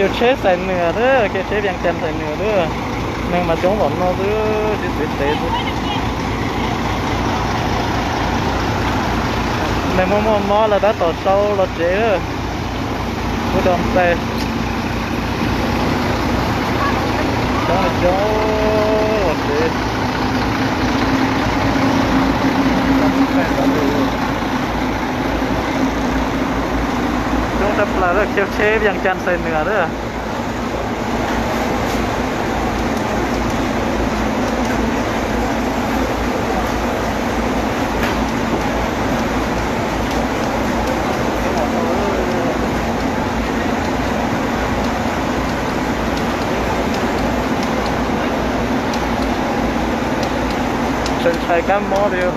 chiều chế xài nửa đó chiều chế đang chăn xài nửa đó nên mà chống bọn nó cứ đi tết này mua là đã tổ sâu là chế đó cứ đòn xe đó là chỗ là chế chúng ta là rất chiều chế đang chăn xài nửa đó chân chạy cá mó đi rồi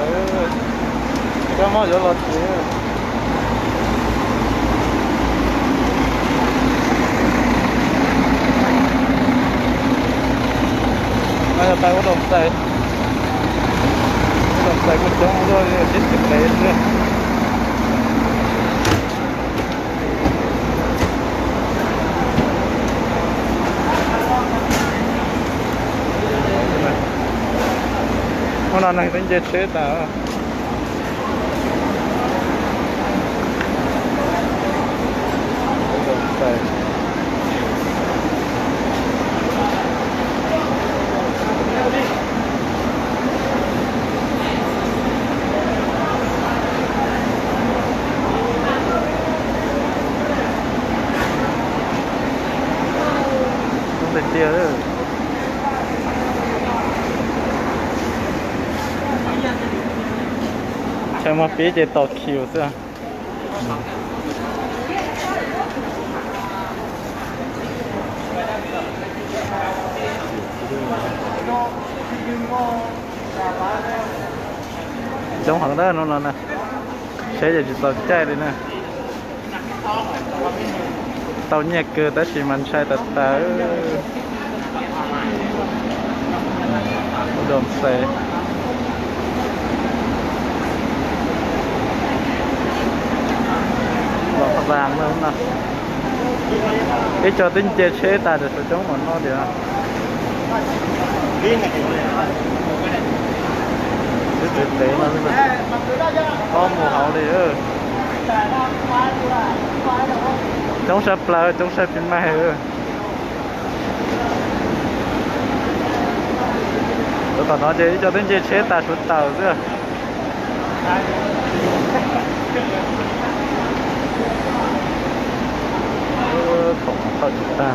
cá mó chỗ lọt gì bây giờ tay có đồng tay có chống rồi chết thực tế nữa hôm nay tính chơi chết à không thể chia nữa chẳng mà phía trên tàu chiều xưa giống hẳn đó nó nè sẽ giờ tàu chạy đi nè tàu nhẹ cơ tới chỉ mình sai tật tới đồn xe vàng nữa nè cái cho tính chơi chế ta được phải chống bọn nó được cái tuyệt tế nó có mùa hậu đi chống sắp là chống sắp trên mai tôi còn nói chơi cho tính chơi chế ta xuống tàu chứ khổng thật chúng ta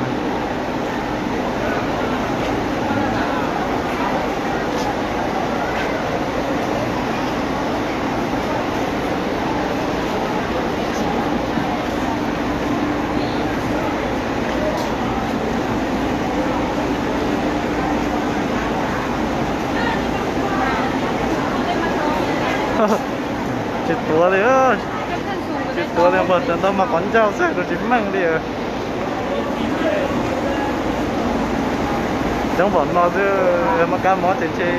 chết tua đi ơi chết tua đi mà tao mà con trâu sẽ có chín măng đi giống bọn nó chứ mà cá mó trên chơi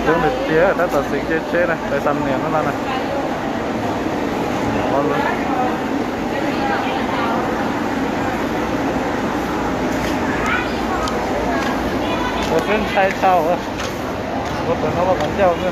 Chúng được chia ở tất sinh chế này, tại xăm nền nó này. Ngon luôn. Một cái chai chào á. Một cái nó vào bánh chào nữa.